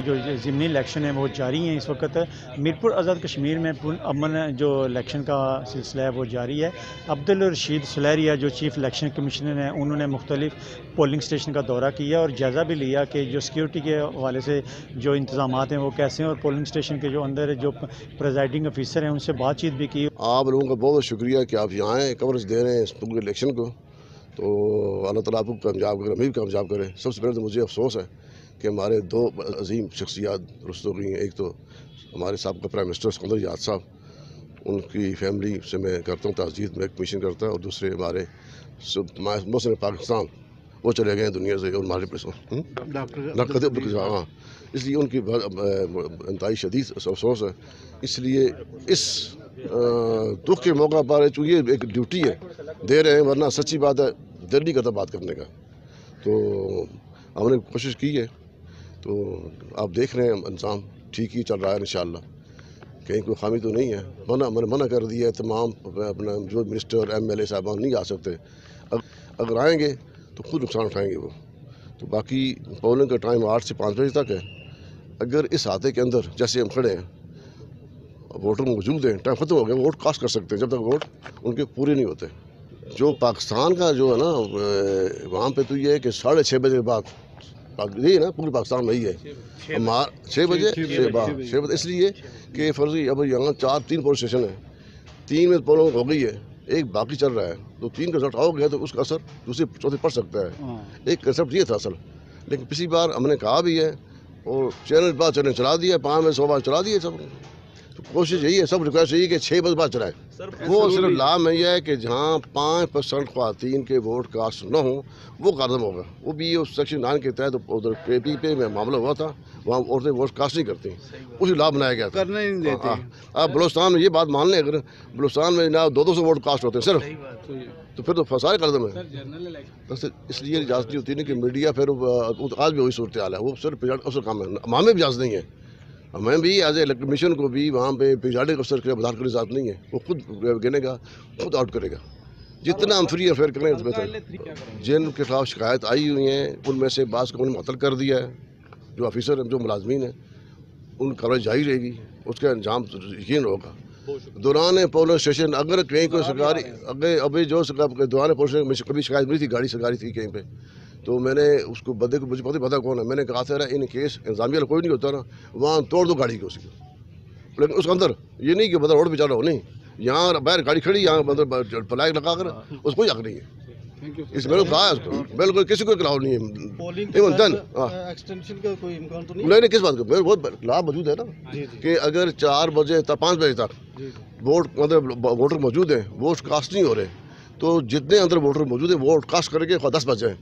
जो ज़िमनी इलेक्शन है वो जारी हैं। इस वक्त मीरपुर आज़ाद कश्मीर में अमन जो इलेक्शन का सिलसिला है वो जारी है। अब्दुल रशीद सुलहरिया जो चीफ़ इलेक्शन कमिश्नर हैं, उन्होंने मुख्तलिफ पोलिंग स्टेशन का दौरा किया और जायज़ा भी लिया कि जो सिक्योरिटी के हवाले से जो इंतज़ामात हैं वो कैसे हैं, और पोलिंग स्टेशन के जो अंदर जो प्रेजाइडिंग ऑफिसर हैं उनसे बातचीत भी की। आप लोगों का बहुत शुक्रिया कि आप यहाँ आए, कवरेज दे रहे हैं इस पूरे इलेक्शन को। तो अल्लाह ताला आपको कामयाब करे, हमें भी कामयाब करे। सबसे पहले तो मुझे अफसोस है कि हमारे दो अजीम शख्सियात रुस्त हो गई हैं। एक तो हमारे साहब का प्राइम मिनिस्टर सिकंदर याद साहब, उनकी फैमिली से मैं करता हूँ ताज़ीयत, में कमीशन करता है। और दूसरे हमारे मौसम पाकिस्तान, वो चले गए दुनिया से, और हमारे डॉक्टर हाँ, इसलिए उनकी इंतहाई शदीद अफसोस है। इसलिए इस दुख के मौका पर चूँकि एक ड्यूटी है दे रहे हैं, वरना सच्ची बात है दिल नहीं करता बात करने का। तो हमने कोशिश की है, तो आप देख रहे हैं इंतज़ाम ठीक ही चल रहा है इंशाअल्लाह, कहीं कोई खामी तो नहीं है। मैंने मना कर दिया है, तमाम अपना जो मिनिस्टर MLA साहबान नहीं आ सकते, अगर आएंगे तो खुद नुकसान उठाएंगे वो। तो बाकी पोलिंग का टाइम 8 से 5 बजे तक है। अगर इस हादसे के अंदर जैसे हम खड़े हैं, वोटर मौजूद हैं, टाइम ख़त्म हो गया, वोट कास्ट कर सकते हैं जब तक वोट उनके पूरे नहीं होते। जो पाकिस्तान का जो है ना, वहाँ पे तो ये है कि 6:30 बजे के बाद, यही है ना पूरे पाकिस्तान में ही है, 6 बजे 6 बजे, इसलिए कि फर्जी अब यहाँ 3 पोलिंग स्टेशन है, 3 में पोलिंग हो गई है, एक बाकी चल रहा है। तो 3 का रिजल्ट हो गया तो उसका असर दूसरे चौथे पड़ सकता है। एक कंसेप्ट ये था असल, लेकिन पिछली बार हमने कहा भी है और चैनल चला दिया, 5 में 100 बार चला दिए सब। तो कोशिश यही है, सब रिक्वेस्ट यही है कि 6 बजे बाद चलाएं। वो सिर्फ लाभ में यह है कि जहाँ 5% ख्वातीन के वोट कास्ट न हो वो कदम होगा। वो भी उस सेक्शन 9 के तहत उधर KP पे में मामला हुआ था, वहाँ औरतें वोट कास्ट नहीं करती, उसी लाभ बनाया गया था, करने नहीं देते। आप बलूचिस्तान में ये बात मान लें, अगर बलूचिस्तान में ना 200 वोट कास्ट होते हैं सिर्फ, तो फिर तो सारे कदम है। बस इसलिए इजाज़त नहीं होती नहीं कि मीडिया फिर आज भी वही सूरत हाल है, वो सिर्फ प्रिजाइडिंग अफसर काम है, हमें भी इजाज़त नहीं है। हमें भी एज ए कमीशन को भी वहाँ पे प्रिजाइडिंग अफसर के बधार करने इजाज़त नहीं है, वो खुद गिनेगा, खुद आउट करेगा। जितना हम फ्री अफेयर करें तो बेहतर। जिनके खिलाफ शिकायत आई हुई हैं उनमें से बास को उन्होंने मुअत्तल कर दिया है, जो ऑफिसर जो मुलाजमीन हैं उन कार्रवाई जारी रहेगी, उसका अंजाम यकीन होगा। दौरान पोलिंग स्टेशन अगर कहीं कोई सरकारी अभी जो दौरान पोलिंग स्टेशन कभी शिकायत मिली थी, गाड़ी सरकारी थी कहीं पे, तो मैंने उसको बंदे को, मुझे पता कौन है, मैंने कहा था इन केस इंतजामिया कोई नहीं होता ना, वहाँ तोड़ दो गाड़ी को उसकी। लेकिन उसके अंदर ये नहीं कि मतलब रोड पे चलो, नहीं, यहाँ बाहर गाड़ी खड़ी, यहाँ मतलब फ्लैग लगा कर उसको कोई हक नहीं है। इस मैंने कहा है उसको, बिल्कुल किसी को खिलाफ नहीं है। एक्सटेंशन का कोई इम्कान तो नहीं, किस बात का बहुत लाभ मौजूद है ना, कि अगर 4 बजे 5 बजे तक वोट मतलब वोटर मौजूद है, वोट कास्ट नहीं हो रहे, तो जितने अंदर वोटर मौजूद है वोट कास्ट करके 10 बजे